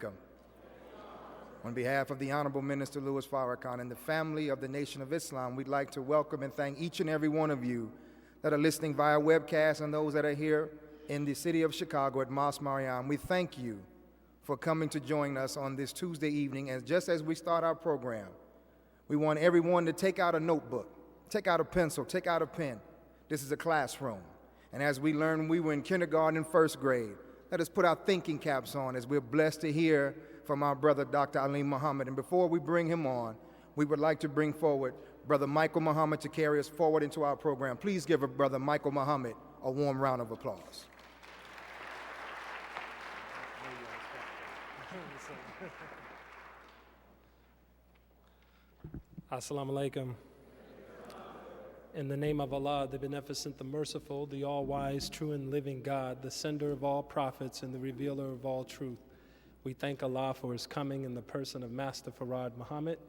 Welcome. On behalf of the Honorable Minister Louis Farrakhan and the family of the Nation of Islam, we'd like to welcome and thank each and every one of you that are listening via webcast and those that are here in the city of Chicago at Mosque Mariam. We thank you for coming to join us on this Tuesday evening. And just as we start our program, we want everyone to take out a notebook, take out a pencil, take out a pen. This is a classroom. And as we learned, we were in kindergarten and first grade. Let us put our thinking caps on as we're blessed to hear from our brother, Dr. Ali Muhammad. And before we bring him on, we would like to bring forward Brother Michael Muhammad to carry us forward into our program. Please give Brother Michael Muhammad a warm round of applause. Assalamu alaikum. In the name of Allah, the Beneficent, the Merciful, the All-Wise, True and Living God, the Sender of all prophets and the Revealer of all truth, we thank Allah for His coming in the person of Master Farad Muhammad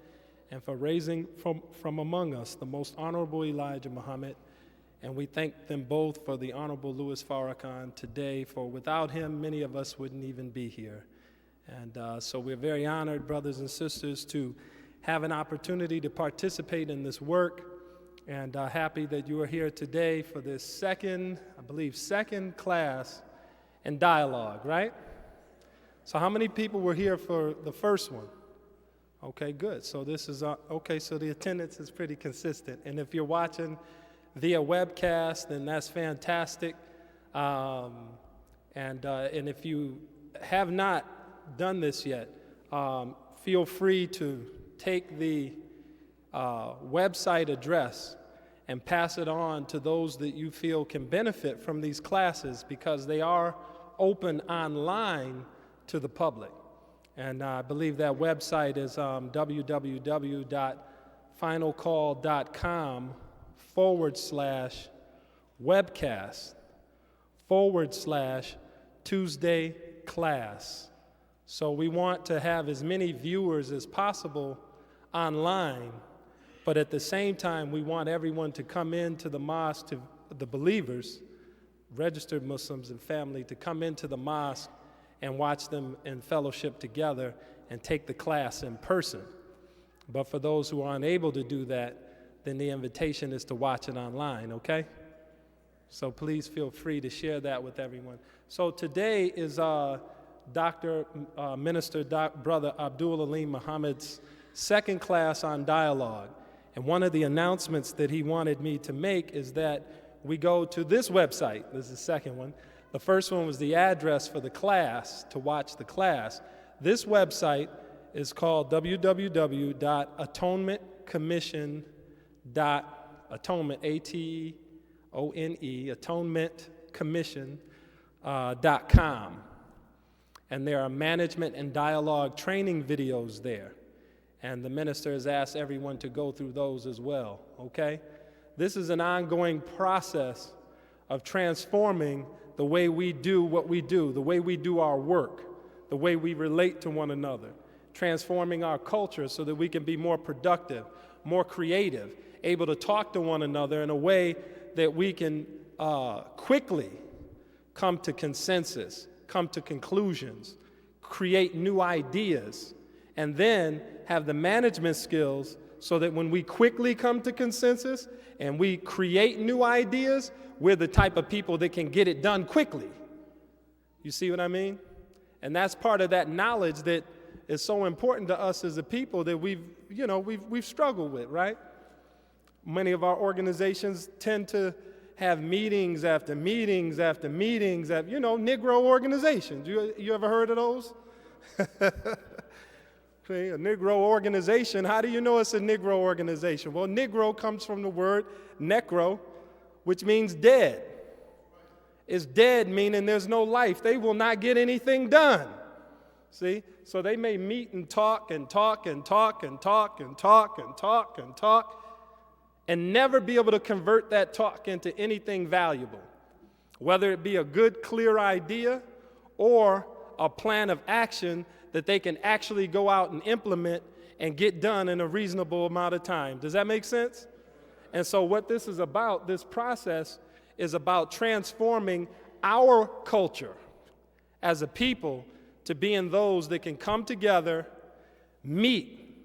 and for raising from among us the most honorable Elijah Muhammad. And we thank them both for the Honorable Louis Farrakhan today, for without him, many of us wouldn't even be here. And so we're very honored, brothers and sisters, to have an opportunity to participate in this work. And happy that you are here today for this second class in dialogue, right? So how many people were here for the first one? Okay, good. So this is, okay, so the attendance is pretty consistent. And if you're watching via webcast, then that's fantastic. And if you have not done this yet, feel free to take the website address and pass it on to those that you feel can benefit from these classes, because they are open online to the public. And I believe that website is www.finalcall.com/webcast/Tuesday class. So we want to have as many viewers as possible online, but at the same time, we want everyone to come into the mosque, to the believers, registered Muslims and family, to come into the mosque and watch them in fellowship together and take the class in person. But for those who are unable to do that, then the invitation is to watch it online, okay? So please feel free to share that with everyone. So today is Brother Abdul Alim Muhammad's second class on dialogue. And one of the announcements that he wanted me to make is that we go to this website. This is the second one. The first one was the address for the class, to watch the class. This website is called atonementcommission.com. And there are management and dialogue training videos there. And the minister has asked everyone to go through those as well, okay? This is an ongoing process of transforming the way we do what we do, the way we do our work, the way we relate to one another, transforming our culture so that we can be more productive, more creative, able to talk to one another in a way that we can quickly come to consensus, come to conclusions, create new ideas, and then have the management skills so that when we quickly come to consensus and we create new ideas, we're the type of people that can get it done quickly. You see what I mean? And that's part of that knowledge that is so important to us as a people that we've struggled with, right? Many of our organizations tend to have meetings after meetings after meetings, Negro organizations. You ever heard of those? A Negro organization. How do you know it's a Negro organization? Well, Negro comes from the word necro, which means dead. It's dead, meaning there's no life. They will not get anything done. See? So they may meet and talk and talk and talk and talk and talk and talk and talk and never be able to convert that talk into anything valuable, whether it be a good, clear idea or a plan of action that they can actually go out and implement and get done in a reasonable amount of time. Does that make sense? And so what this is about, this process, is about transforming our culture as a people to being those that can come together, meet,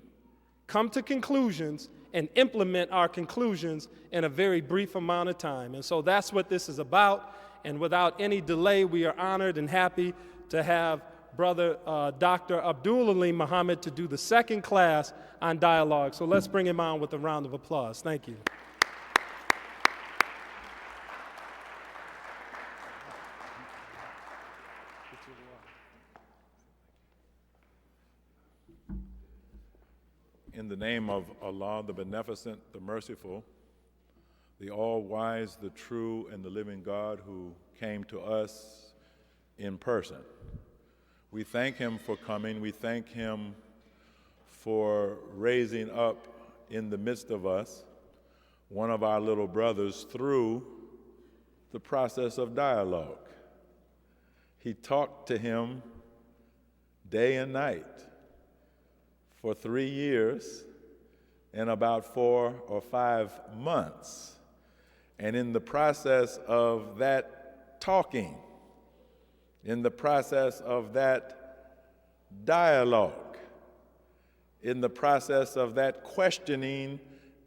come to conclusions, and implement our conclusions in a very brief amount of time. And so that's what this is about. And without any delay, we are honored and happy to have Brother Dr. Abdul Ali Muhammad to do the second class on dialogue. So let's bring him on with a round of applause. Thank you. In the name of Allah, the Beneficent, the Merciful, the All-Wise, the True, and the Living God who came to us in person. We thank Him for coming. We thank Him for raising up in the midst of us one of our little brothers through the process of dialogue. He talked to him day and night for 3 years and about 4 or 5 months. And in the process of that talking, in the process of that dialogue, in the process of that questioning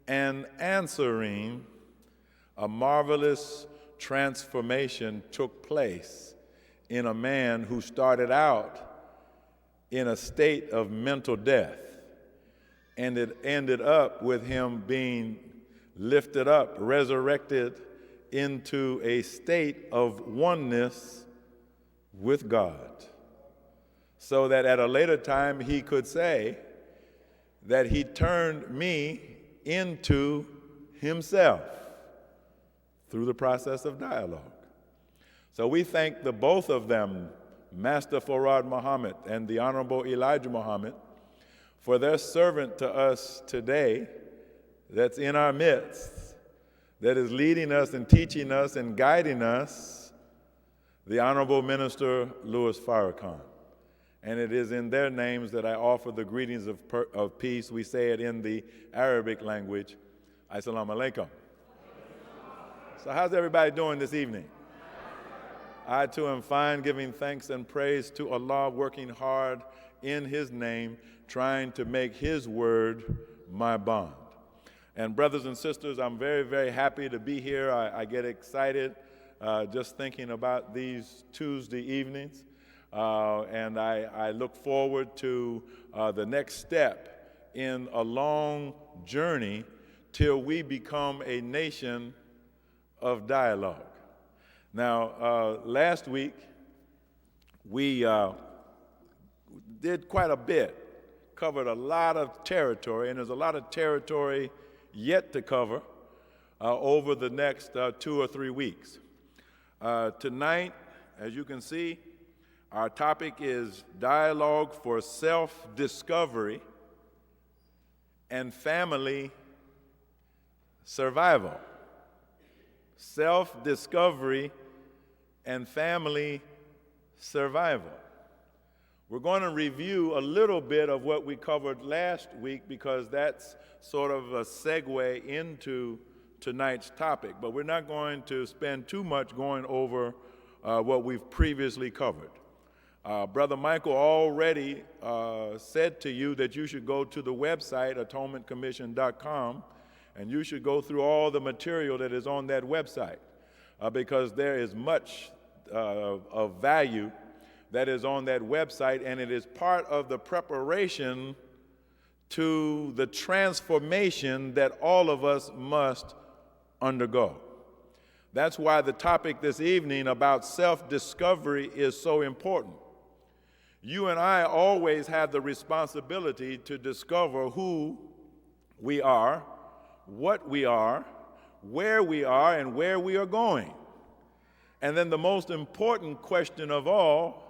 and answering, a marvelous transformation took place in a man who started out in a state of mental death. And it ended up with him being lifted up, resurrected into a state of oneness with God, so that at a later time he could say that he turned me into himself through the process of dialogue. So we thank the both of them, Master Farad Muhammad and the Honorable Elijah Muhammad, for their servant to us today that's in our midst, that is leading us and teaching us and guiding us, the Honorable Minister Louis Farrakhan. And it is in their names that I offer the greetings of peace. We say it in the Arabic language, Assalamu alaikum. So how's everybody doing this evening? I too am fine, giving thanks and praise to Allah, working hard in His name, trying to make His word my bond. And brothers and sisters, I'm very, very happy to be here. I get excited just thinking about these Tuesday evenings. And I look forward to the next step in a long journey till we become a nation of dialogue. Now, last week, we did quite a bit, covered a lot of territory, and there's a lot of territory yet to cover over the next 2 or 3 weeks. Tonight, as you can see, our topic is dialogue for self-discovery and family survival. Self-discovery and family survival. We're going to review a little bit of what we covered last week because that's sort of a segue into tonight's topic, but we're not going to spend too much going over what we've previously covered. Brother Michael already said to you that you should go to the website, atonementcommission.com, and you should go through all the material that is on that website because there is much of value that is on that website, and it is part of the preparation to the transformation that all of us must undergo. That's why the topic this evening about self-discovery is so important. You and I always have the responsibility to discover who we are, what we are, where we are, and where we are going. And then the most important question of all,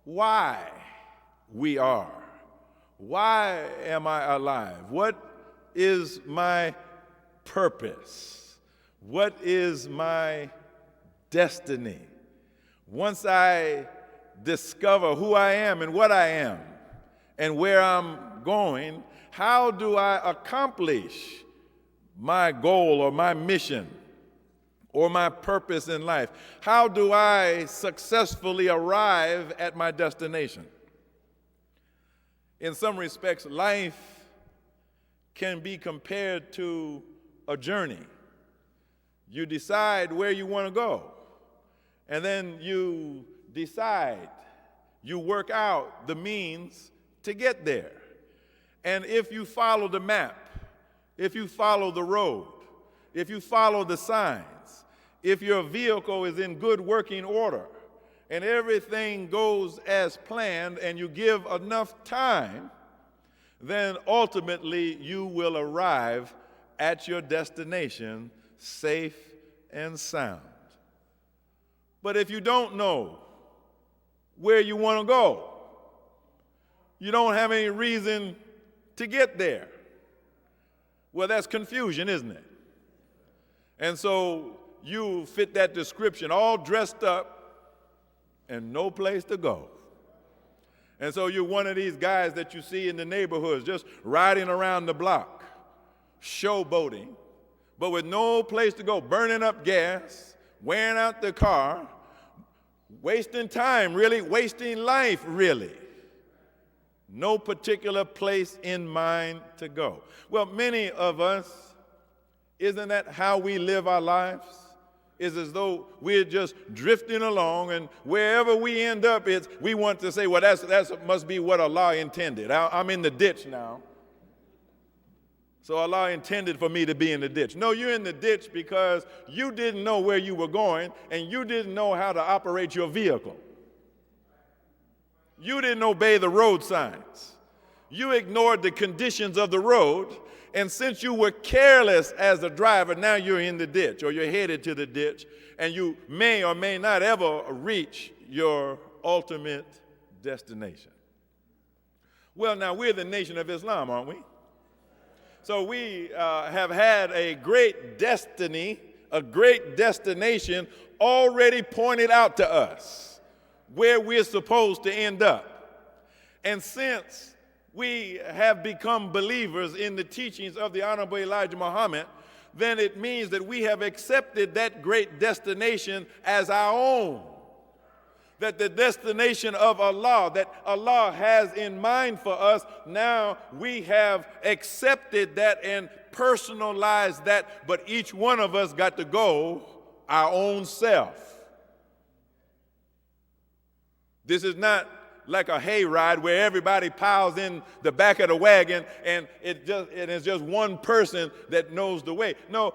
why we are. Why am I alive? What is my purpose? What is my destiny? Once I discover who I am and what I am and where I'm going, how do I accomplish my goal or my mission or my purpose in life? How do I successfully arrive at my destination? In some respects, life can be compared to a journey. You decide where you want to go, and then you decide, you work out the means to get there. And if you follow the map, if you follow the road, if you follow the signs, if your vehicle is in good working order, and everything goes as planned, and you give enough time, then ultimately you will arrive at your destination safe and sound. But if you don't know where you want to go, you don't have any reason to get there. Well, that's confusion, isn't it? And so you fit that description, all dressed up and no place to go. And so you're one of these guys that you see in the neighborhoods just riding around the block, showboating, but with no place to go, burning up gas, wearing out the car, wasting time, really, wasting life, really. No particular place in mind to go. Well, many of us, isn't that how we live our lives? It's as though we're just drifting along, and wherever we end up, we want to say, well, that must be what Allah intended. I'm in the ditch now. So Allah intended for me to be in the ditch. No, you're in the ditch because you didn't know where you were going, and you didn't know how to operate your vehicle. You didn't obey the road signs. You ignored the conditions of the road, and since you were careless as a driver, now you're in the ditch, or you're headed to the ditch, and you may or may not ever reach your ultimate destination. Well, now we're the Nation of Islam, aren't we? So we have had a great destiny, a great destination already pointed out to us, where we're supposed to end up. And since we have become believers in the teachings of the Honorable Elijah Muhammad, then it means that we have accepted that great destination as our own. That the destination of Allah, that Allah has in mind for us, now we have accepted that and personalized that, but each one of us got to go our own self. This is not like a hayride where everybody piles in the back of the wagon and it's just one person that knows the way. No,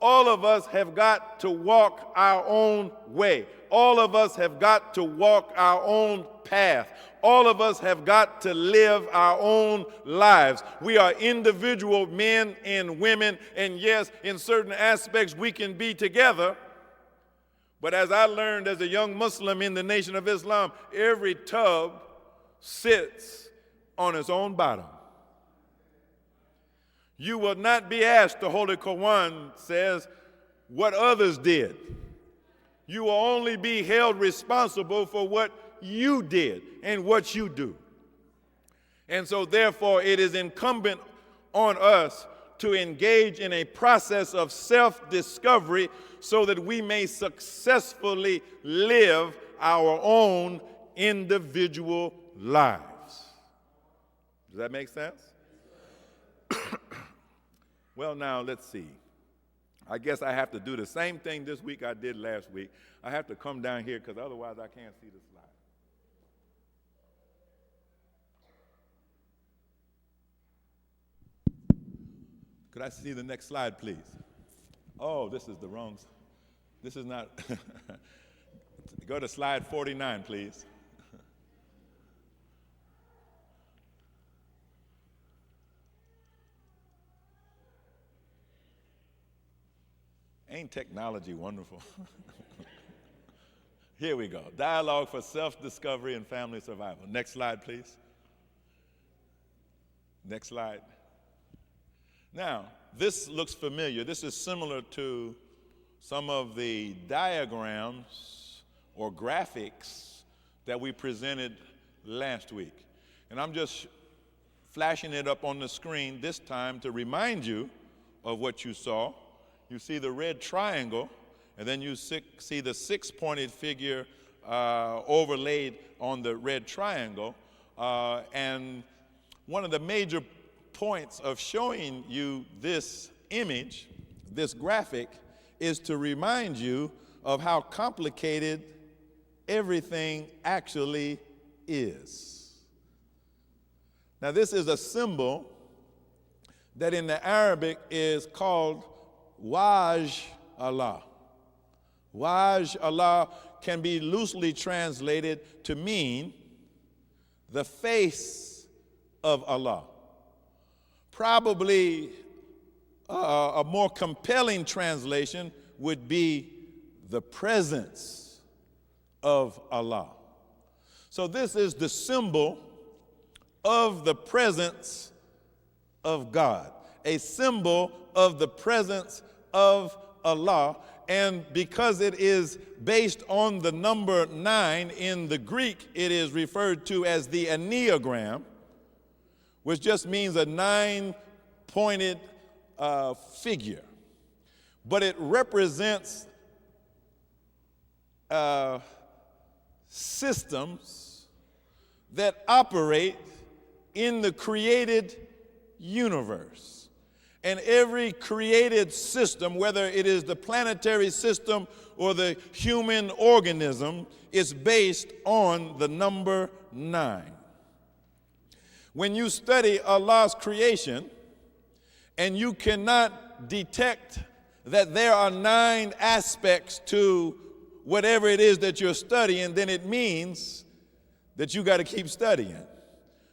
all of us have got to walk our own way. All of us have got to walk our own path. All of us have got to live our own lives. We are individual men and women, and yes, in certain aspects we can be together. But as I learned as a young Muslim in the Nation of Islam, every tub sits on its own bottom. You will not be asked, the Holy Quran says, what others did. You will only be held responsible for what you did and what you do. And so therefore it is incumbent on us to engage in a process of self-discovery so that we may successfully live our own individual lives. Does that make sense? Well, now let's see. I guess I have to do the same thing this week I did last week. I have to come down here because otherwise I can't see the slide. Could I see the next slide, please? Oh, this is the wrong. This is not. Go to slide 49, please. Ain't technology wonderful? Here we go. Dialogue for Self-Discovery and Family Survival. Next slide, please. Next slide. Now, this looks familiar. This is similar to some of the diagrams or graphics that we presented last week. And I'm just flashing it up on the screen this time to remind you of what you saw. You see the red triangle, and then you see the six-pointed figure overlaid on the red triangle. And One of the major points of showing you this image, this graphic, is to remind you of how complicated everything actually is. Now, this is a symbol that in the Arabic is called Wajh Allah. Wajh Allah can be loosely translated to mean the face of Allah. Probably a more compelling translation would be the presence of Allah. So this is the symbol of the presence of God, a symbol of the presence of Allah. And because it is based on the number 9, in the Greek it is referred to as the Enneagram, which just means a 9-pointed figure. But it represents systems that operate in the created universe. And every created system, whether it is the planetary system or the human organism, is based on the number 9. When you study Allah's creation and you cannot detect that there are 9 aspects to whatever it is that you're studying, then it means that you got to keep studying,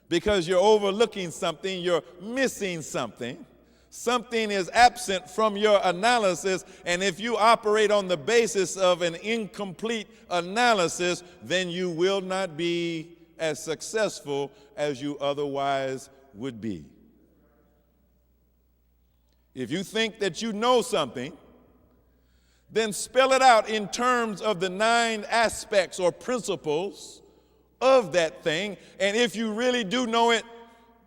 because you're overlooking something, you're missing something. Something is absent from your analysis, and if you operate on the basis of an incomplete analysis, then you will not be as successful as you otherwise would be. If you think that you know something, then spell it out in terms of the 9 aspects or principles of that thing, and if you really do know it,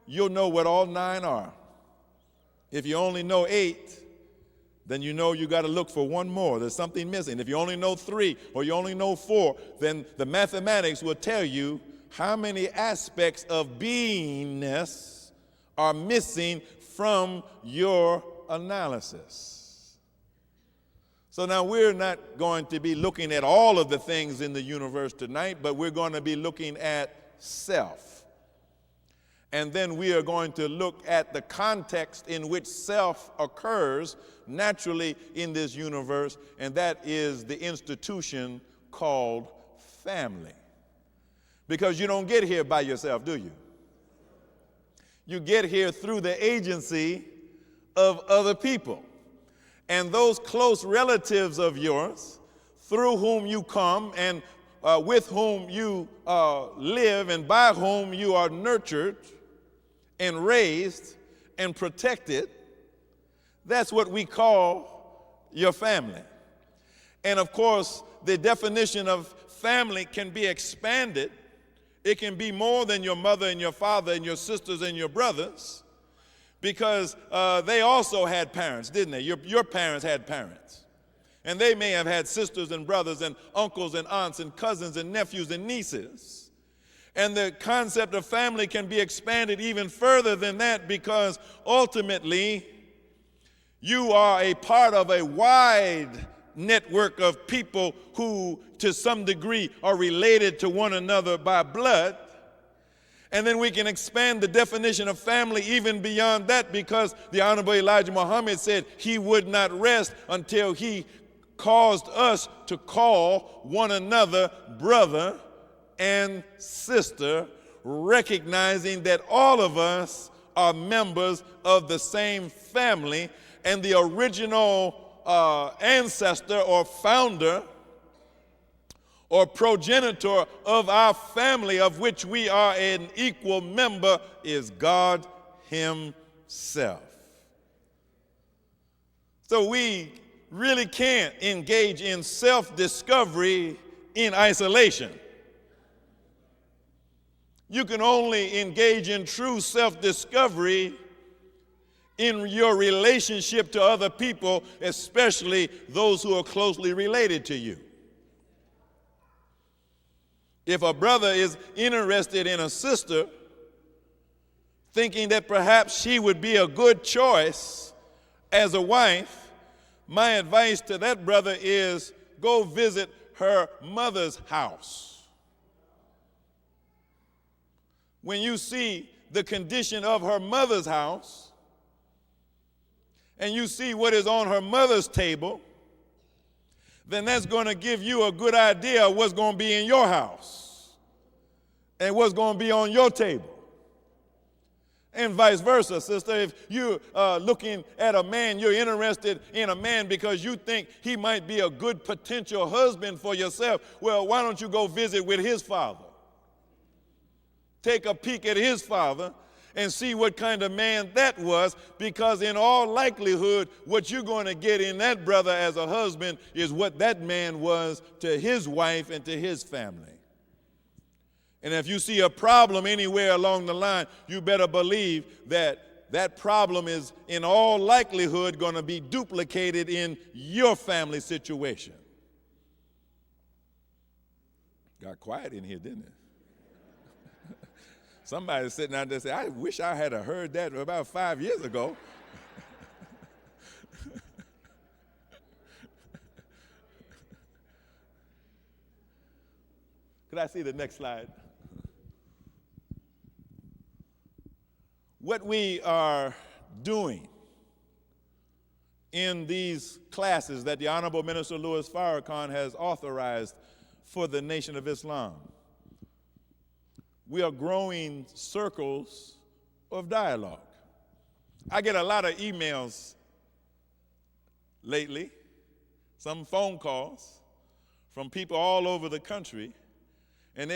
you'll know what all 9 are. If you only know 8, then you know you got to look for one more. There's something missing. If you only know 3 or you only know 4, then the mathematics will tell you how many aspects of beingness are missing from your analysis. So now we're not going to be looking at all of the things in the universe tonight, but we're going to be looking at self. And then we are going to look at the context in which self occurs naturally in this universe, and that is the institution called family. Because you don't get here by yourself, do you? You get here through the agency of other people. And those close relatives of yours, through whom you come and with whom you live and by whom you are nurtured and raised and protected, that's what we call your family. And of course, the definition of family can be expanded. It can be more than your mother and your father and your sisters and your brothers, because they also had parents, didn't they? Your parents had parents. And they may have had sisters and brothers and uncles and aunts and cousins and nephews and nieces. And the concept of family can be expanded even further than that, because ultimately you are a part of a wide network of people who to some degree are related to one another by blood. And then we can expand the definition of family even beyond that, because the Honorable Elijah Muhammad said he would not rest until he caused us to call one another brother and sister, recognizing that all of us are members of the same family, and the original ancestor or founder or progenitor of our family, of which we are an equal member, is God Himself. So we really can't engage in self-discovery in isolation. You can only engage in true self-discovery in your relationship to other people, especially those who are closely related to you. If a brother is interested in a sister, thinking that perhaps she would be a good choice as a wife, my advice to that brother is go visit her mother's house. When you see the condition of her mother's house, and you see what is on her mother's table, then that's going to give you a good idea of what's going to be in your house and what's going to be on your table. And vice versa, sister. If you're looking at a man, you're interested in a man because you think he might be a good potential husband for yourself, well, why don't you go visit with his father? Take a peek at his father and see what kind of man that was, because in all likelihood, what you're going to get in that brother as a husband is what that man was to his wife and to his family. And if you see a problem anywhere along the line, you better believe that that problem is in all likelihood going to be duplicated in your family situation. Got quiet in here, didn't it? Somebody sitting out there said, I wish I had heard that about 5 years ago. Could I see the next slide? What we are doing in these classes that the Honorable Minister Louis Farrakhan has authorized for the Nation of Islam, we are growing circles of dialogue. I get a lot of emails lately, some phone calls from people all over the country, and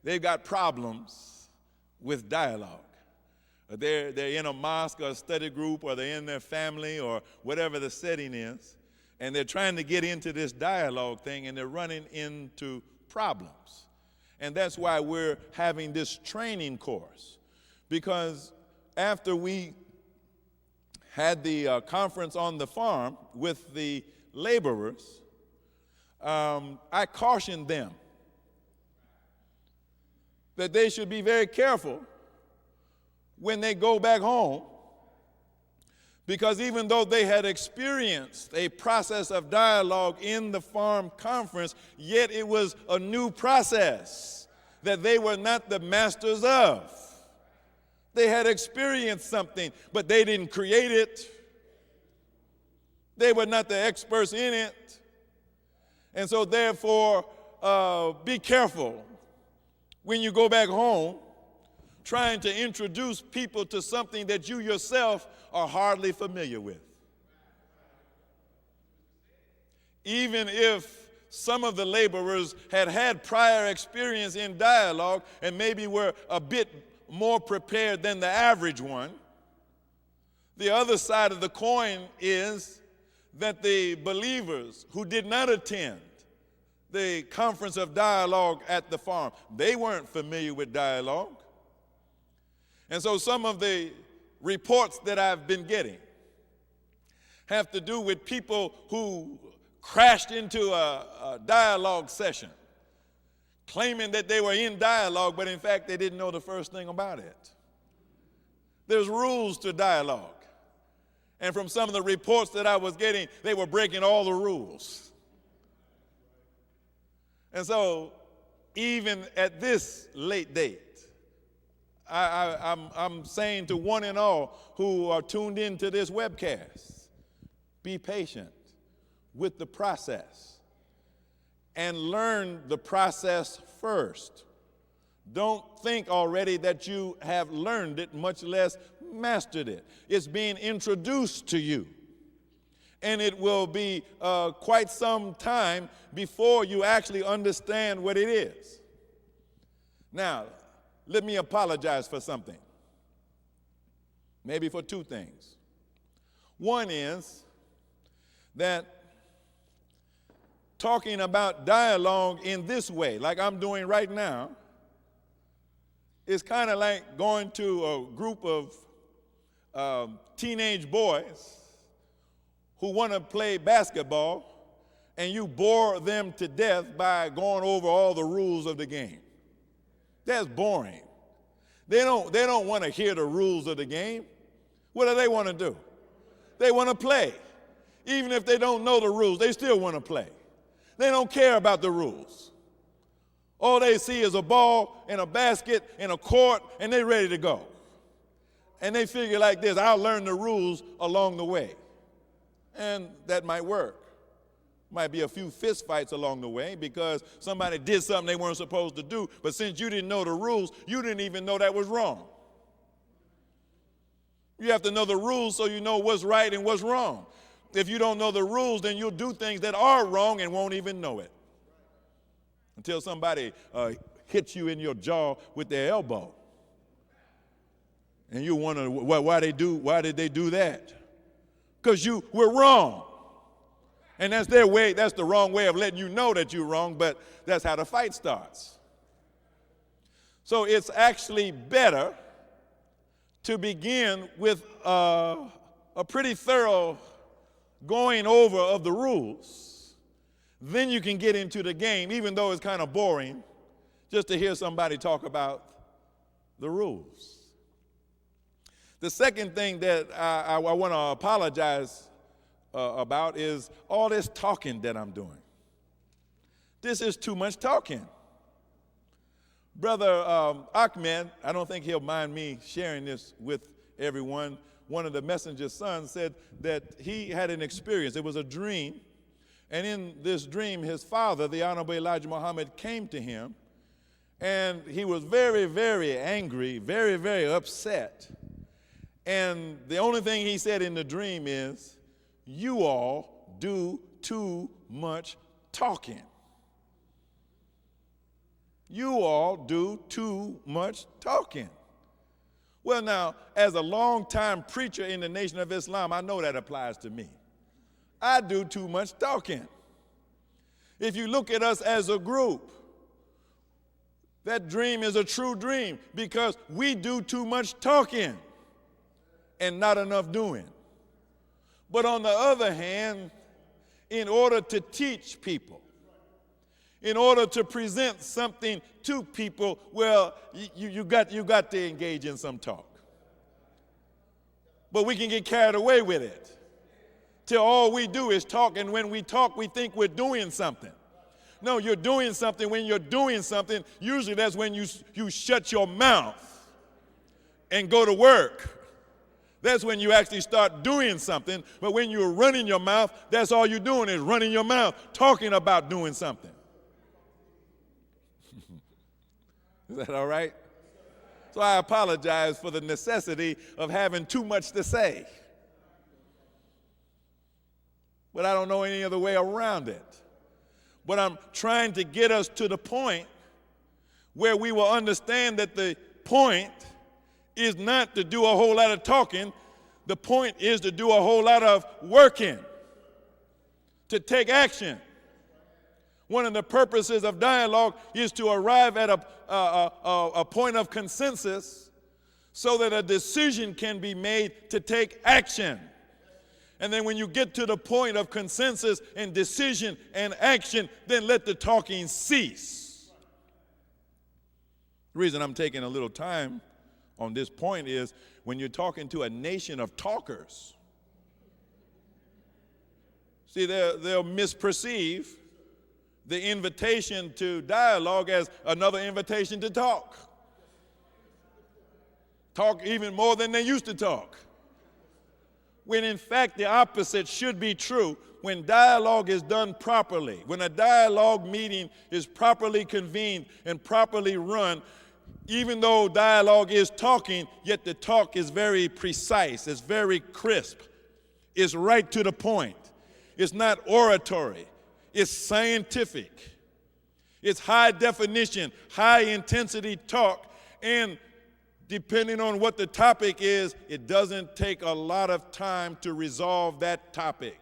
they've got problems with dialogue. They're in a mosque or a study group, or they're in their family or whatever the setting is, and they're trying to get into this dialogue thing, and they're running into problems. And that's why we're having this training course, because after we had the conference on the farm with the laborers, I cautioned them that they should be very careful when they go back home, because even though they had experienced a process of dialogue in the farm conference, yet it was a new process that they were not the masters of. They had experienced something, but they didn't create it. They were not the experts in it. And so therefore, be careful when you go back home trying to introduce people to something that you yourself are hardly familiar with. Even if some of the laborers had had prior experience in dialogue and maybe were a bit more prepared than the average one, the other side of the coin is that the believers who did not attend the conference of dialogue at the farm, they weren't familiar with dialogue. And so some of the reports that I've been getting have to do with people who crashed into a dialogue session, claiming that they were in dialogue, but in fact they didn't know the first thing about it. There's rules to dialogue. And from some of the reports that I was getting, they were breaking all the rules. And so even at this late date, I'm saying to one and all who are tuned into this webcast, be patient with the process and learn the process first. Don't think already that you have learned it, much less mastered it. It's being introduced to you. And it will be quite some time before you actually understand what it is. Now, let me apologize for something. Maybe for two things. One is that talking about dialogue in this way, like I'm doing right now, is kind of like going to a group of teenage boys who want to play basketball, and you bore them to death by going over all the rules of the game. That's boring. They don't want to hear the rules of the game. What do they want to do? They want to play. Even if they don't know the rules, they still want to play. They don't care about the rules. All they see is a ball and a basket and a court, and they're ready to go. And they figure like this: I'll learn the rules along the way. And that might work. Might be a few fist fights along the way because somebody did something they weren't supposed to do, but since you didn't know the rules, you didn't even know that was wrong. You have to know the rules so you know what's right and what's wrong. If you don't know the rules, then you'll do things that are wrong and won't even know it. Until somebody hits you in your jaw with their elbow. And you wonder why did they do that? Because you were wrong. And that's their way, that's the wrong way of letting you know that you're wrong, but that's how the fight starts. So it's actually better to begin with a pretty thorough going over of the rules. Then you can get into the game, even though it's kind of boring, just to hear somebody talk about the rules. The second thing that I want to apologize about is all this talking that I'm doing. This is too much talking. Brother Ahmed, I don't think he'll mind me sharing this with everyone. One of the messenger's sons said that he had an experience. It was a dream. And in this dream, his father, the Honorable Elijah Muhammad, came to him. And he was very, very angry, very, very upset. And the only thing he said in the dream is, "You all do too much talking. You all do too much talking." Well, now, as a longtime preacher in the Nation of Islam, I know that applies to me. I do too much talking. If you look at us as a group, that dream is a true dream because we do too much talking and not enough doing. But on the other hand, in order to teach people, in order to present something to people, well, you got to engage in some talk. But we can get carried away with it till all we do is talk, and when we talk, we think we're doing something. No, you're doing something. When you're doing something, usually that's when you shut your mouth and go to work. That's when you actually start doing something. But when you're running your mouth, that's all you're doing is running your mouth, talking about doing something. Is that all right? So I apologize for the necessity of having too much to say. But I don't know any other way around it. But I'm trying to get us to the point where we will understand that the point is not to do a whole lot of talking. The point is to do a whole lot of working, to take action. One of the purposes of dialogue is to arrive at a point of consensus so that a decision can be made to take action. And then when you get to the point of consensus and decision and action, then let the talking cease. The reason I'm taking a little time on this point is when you're talking to a nation of talkers, see, they'll misperceive the invitation to dialogue as another invitation to talk. Talk even more than they used to talk. When in fact the opposite should be true. When dialogue is done properly, when a dialogue meeting is properly convened and properly run, even though dialogue is talking, yet the talk is very precise, it's very crisp, it's right to the point. It's not oratory, it's scientific. It's high definition, high intensity talk, and depending on what the topic is, it doesn't take a lot of time to resolve that topic.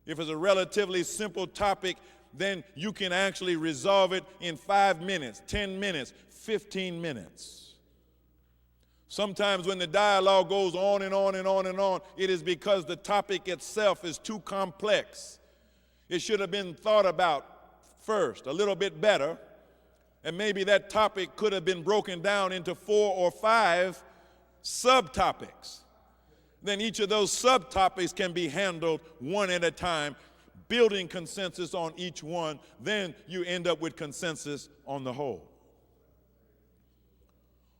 If it's a relatively simple topic, then you can actually resolve it in 5 minutes, 10 minutes, 15 minutes. Sometimes when the dialogue goes on and on and on and on, it is because the topic itself is too complex. It should have been thought about first, a little bit better, And maybe that topic could have been broken down into 4 or 5 subtopics. Then each of those subtopics can be handled one at a time, building consensus on each one. Then you end up with consensus on the whole.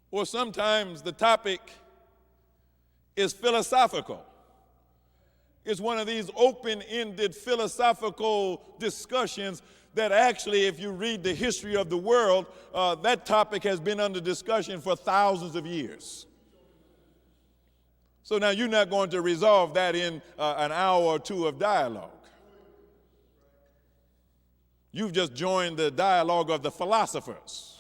Or sometimes the topic is philosophical. It's one of these open-ended philosophical discussions that actually, if you read the history of the world, that topic has been under discussion for thousands of years. So now you're not going to resolve that in an hour or two of dialogue. You've just joined the dialogue of the philosophers.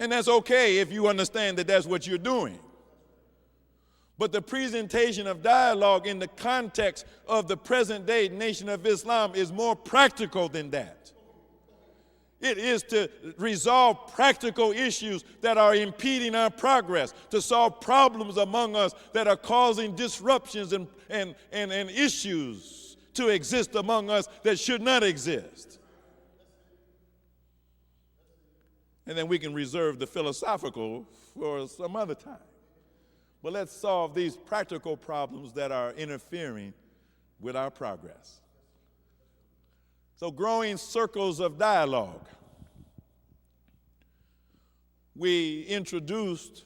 And that's okay if you understand that that's what you're doing. But the presentation of dialogue in the context of the present day Nation of Islam is more practical than that. It is to resolve practical issues that are impeding our progress, to solve problems among us that are causing disruptions and issues to exist among us that should not exist. And then we can reserve the philosophical for some other time. But let's solve these practical problems that are interfering with our progress. So, growing circles of dialogue. We introduced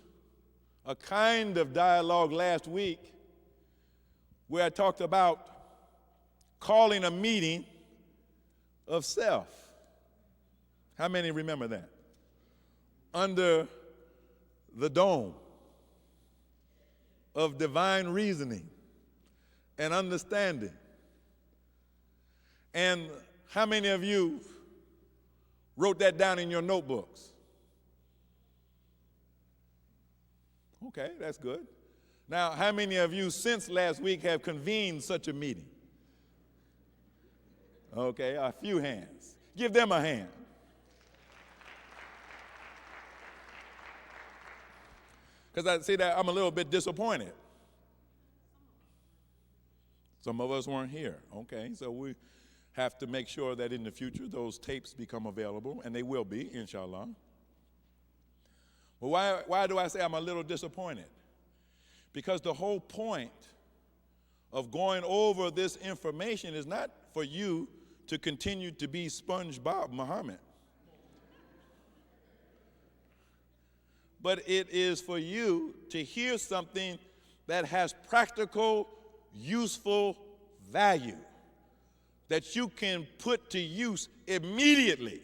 a kind of dialogue last week where I talked about calling a meeting of self. How many remember that? Under the dome of divine reasoning and understanding. And how many of you wrote that down in your notebooks? Okay, that's good. Now, how many of you since last week have convened such a meeting? Okay, a few hands. Give them a hand. Because I see that I'm a little bit disappointed. Some of us weren't here. Okay, so we have to make sure that in the future those tapes become available, and they will be, inshallah. Well, why do I say I'm a little disappointed? Because the whole point of going over this information is not for you to continue to be SpongeBob Muhammad. But it is for you to hear something that has practical, useful value that you can put to use immediately.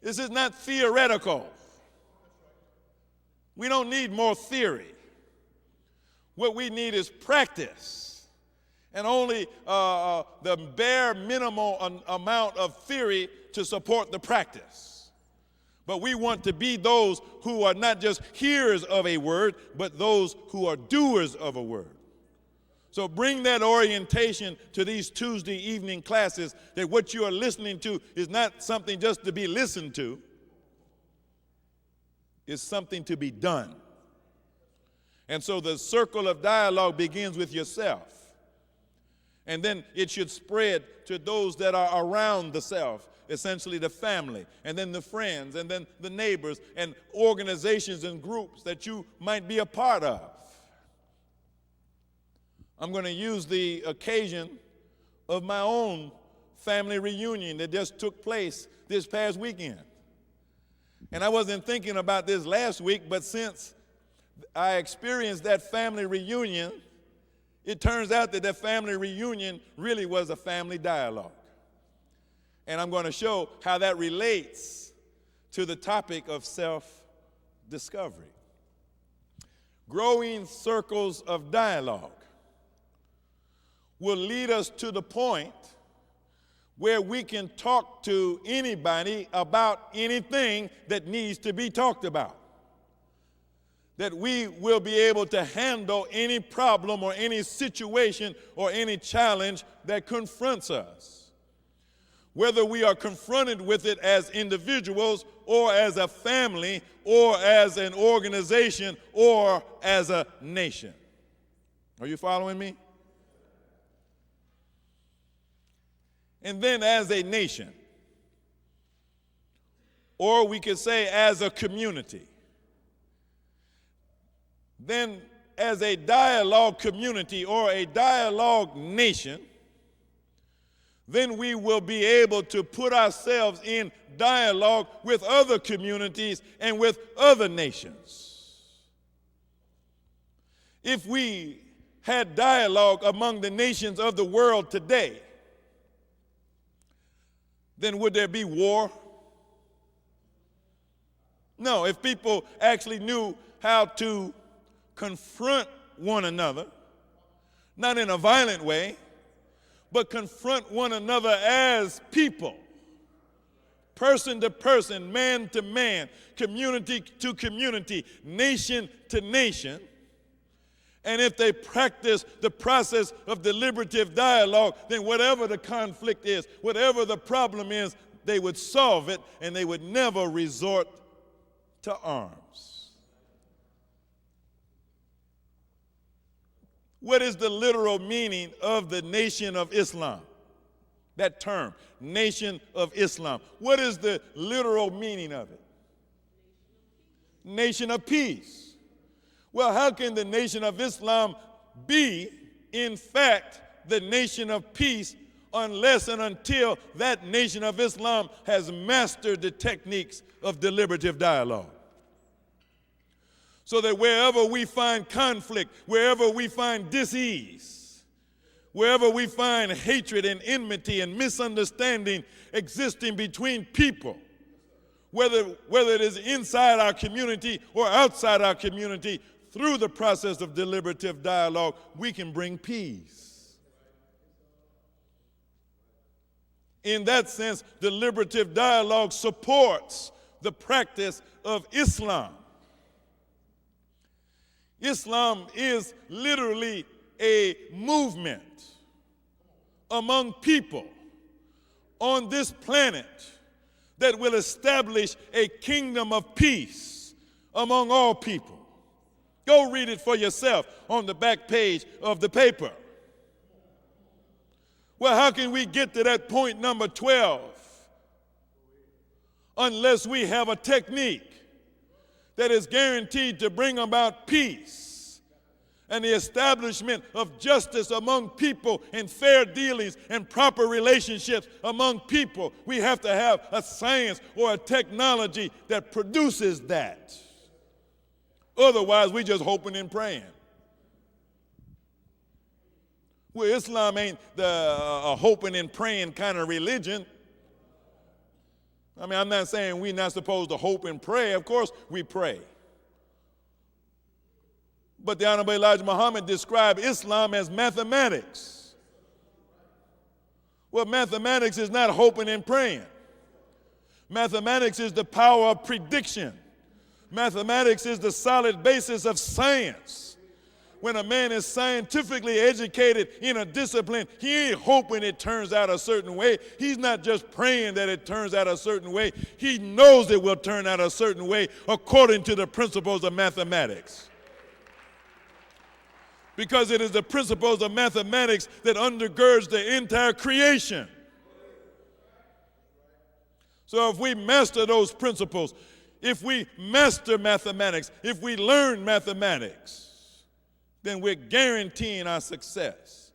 This is not theoretical. We don't need more theory. What we need is practice. And only the bare minimal amount of theory to support the practice. But we want to be those who are not just hearers of a word, but those who are doers of a word. So bring that orientation to these Tuesday evening classes, that what you are listening to is not something just to be listened to. It's something to be done. And so the circle of dialogue begins with yourself. And then it should spread to those that are around the self, essentially the family, and then the friends, and then the neighbors, and organizations and groups that you might be a part of. I'm going to use the occasion of my own family reunion that just took place this past weekend. And I wasn't thinking about this last week, but since I experienced that family reunion, it turns out that family reunion really was a family dialogue. And I'm going to show how that relates to the topic of self-discovery. Growing circles of dialogue will lead us to the point where we can talk to anybody about anything that needs to be talked about. That we will be able to handle any problem or any situation or any challenge that confronts us. Whether we are confronted with it as individuals or as a family or as an organization or as a nation. Are you following me? And then as a nation, or we could say as a community, then as a dialogue community or a dialogue nation, then we will be able to put ourselves in dialogue with other communities and with other nations. If we had dialogue among the nations of the world today, then would there be war? No, if people actually knew how to confront one another, not in a violent way, but confront one another as people, person to person, man to man, community to community, nation to nation. And if they practice the process of deliberative dialogue, then whatever the conflict is, whatever the problem is, they would solve it and they would never resort to arms. What is the literal meaning of the Nation of Islam? That term, Nation of Islam. What is the literal meaning of it? Nation of peace. Well, how can the Nation of Islam be, in fact, the nation of peace unless and until that Nation of Islam has mastered the techniques of deliberative dialogue? So that wherever we find conflict, wherever we find dis-ease, wherever we find hatred and enmity and misunderstanding existing between people, whether it is inside our community or outside our community, through the process of deliberative dialogue, we can bring peace. In that sense, deliberative dialogue supports the practice of Islam. Islam is literally a movement among people on this planet that will establish a kingdom of peace among all people. Go read it for yourself on the back page of the paper. Well, how can we get to that point number 12 unless we have a technique that is guaranteed to bring about peace and the establishment of justice among people and fair dealings and proper relationships among people? We have to have a science or a technology that produces that. Otherwise, we just hoping and praying. Well, Islam ain't a hoping and praying kind of religion. I mean, I'm not saying we're not supposed to hope and pray. Of course we pray. But the Honorable Elijah Muhammad described Islam as mathematics. Well, mathematics is not hoping and praying. Mathematics is the power of prediction. Mathematics is the solid basis of science. When a man is scientifically educated in a discipline, he ain't hoping it turns out a certain way. He's not just praying that it turns out a certain way. He knows it will turn out a certain way according to the principles of mathematics. Because it is the principles of mathematics that undergirds the entire creation. So if we master those principles, if we master mathematics, if we learn mathematics, then we're guaranteeing our success.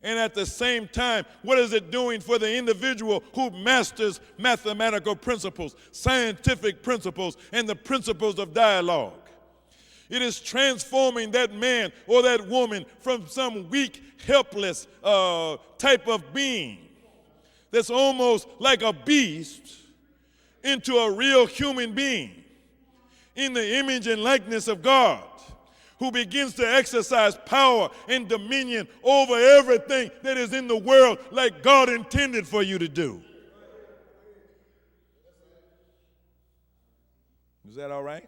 And at the same time, what is it doing for the individual who masters mathematical principles, scientific principles, and the principles of dialogue? It is transforming that man or that woman from some weak, helpless type of being that's almost like a beast into a real human being in the image and likeness of God, who begins to exercise power and dominion over everything that is in the world like God intended for you to do. Is that all right?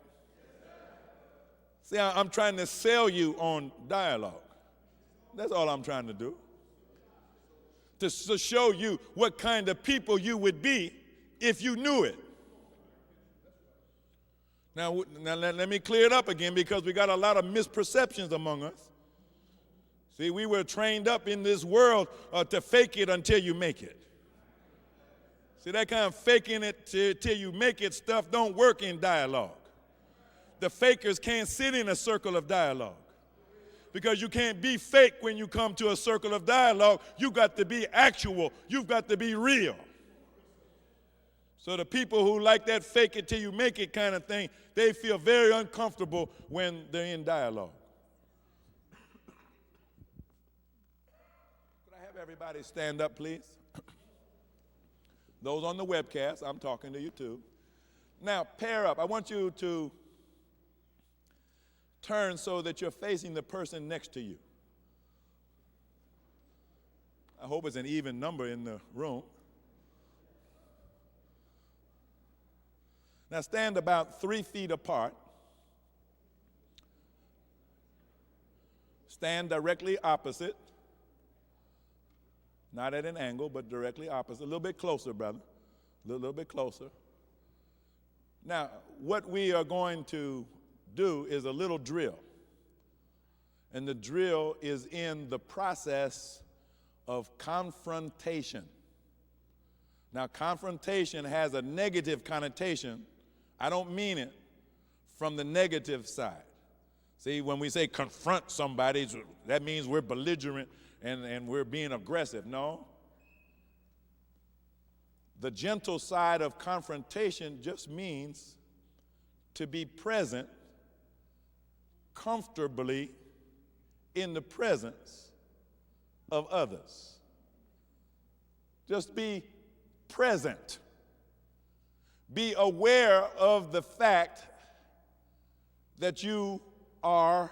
See, I'm trying to sell you on dialogue. That's all I'm trying to do. To show you what kind of people you would be if you knew it. Now let me clear it up again, because we got a lot of misperceptions among us. See, we were trained up in this world to fake it until you make it. See, that kind of faking it till you make it stuff don't work in dialogue. The fakers can't sit in a circle of dialogue because you can't be fake when you come to a circle of dialogue. You got to be actual. You've got to be real. So the people who like that fake it till you make it kind of thing, they feel very uncomfortable when they're in dialogue. Could I have everybody stand up, please? Those on the webcast, I'm talking to you too. Now, pair up. I want you to turn so that you're facing the person next to you. I hope it's an even number in the room. Now stand about 3 feet apart. Stand directly opposite. Not at an angle, but directly opposite. A little bit closer, brother. A little bit closer. Now, what we are going to do is a little drill. And the drill is in the process of confrontation. Now, confrontation has a negative connotation. I don't mean it from the negative side. See, when we say confront somebody, that means we're belligerent and we're being aggressive. No. The gentle side of confrontation just means to be present comfortably in the presence of others. Just be present. Be aware of the fact that you are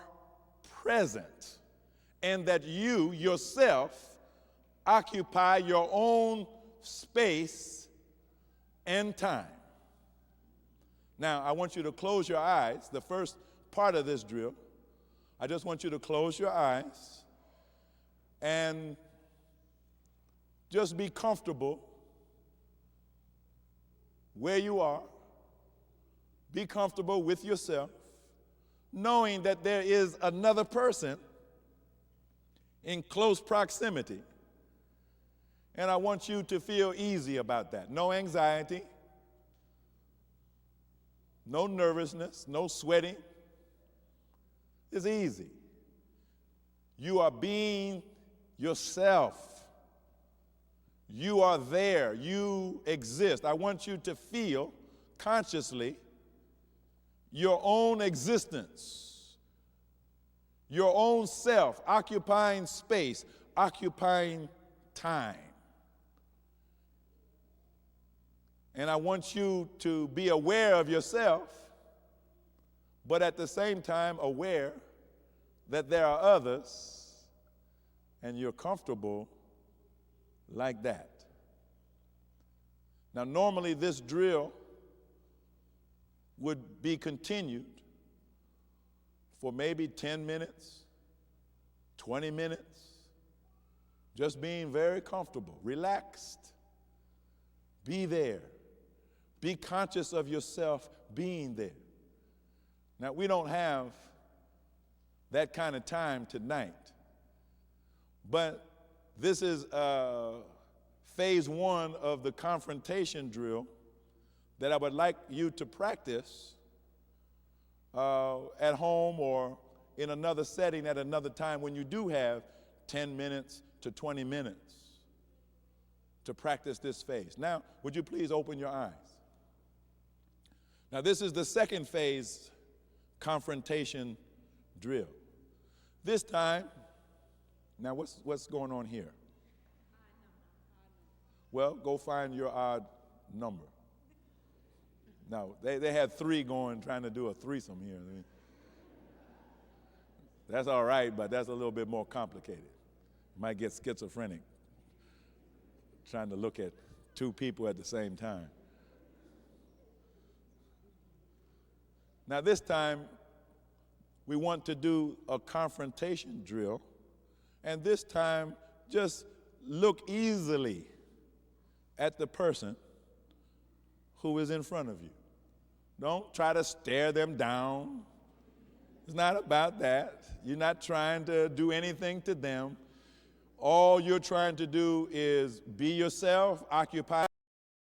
present and that you yourself occupy your own space and time. Now, I want you to close your eyes. The first part of this drill, I just want you to close your eyes and just be comfortable where you are. Be comfortable with yourself, knowing that there is another person in close proximity. And I want you to feel easy about that. No anxiety, no nervousness, no sweating. It's easy. You are being yourself. You are there. You exist. I want you to feel consciously your own existence, your own self, occupying space, occupying time. And I want you to be aware of yourself, but at the same time aware that there are others and you're comfortable like that. Now, normally this drill would be continued for maybe 10 minutes, 20 minutes, just being very comfortable, relaxed. Be there. Be conscious of yourself being there. Now, we don't have that kind of time tonight, but this is phase 1 of the confrontation drill that I would like you to practice at home or in another setting at another time when you do have 10 minutes to 20 minutes to practice this phase. Now, would you please open your eyes? Now, this is the second phase confrontation drill. This time, now what's going on here? Well, go find your odd number. Now, they had 3 going, trying to do a threesome here. I mean, that's all right, but that's a little bit more complicated. You might get schizophrenic trying to look at 2 people at the same time. Now, this time, we want to do a confrontation drill, and this time, just look easily at the person who is in front of you. Don't try to stare them down. It's not about that. You're not trying to do anything to them. All you're trying to do is be yourself, occupy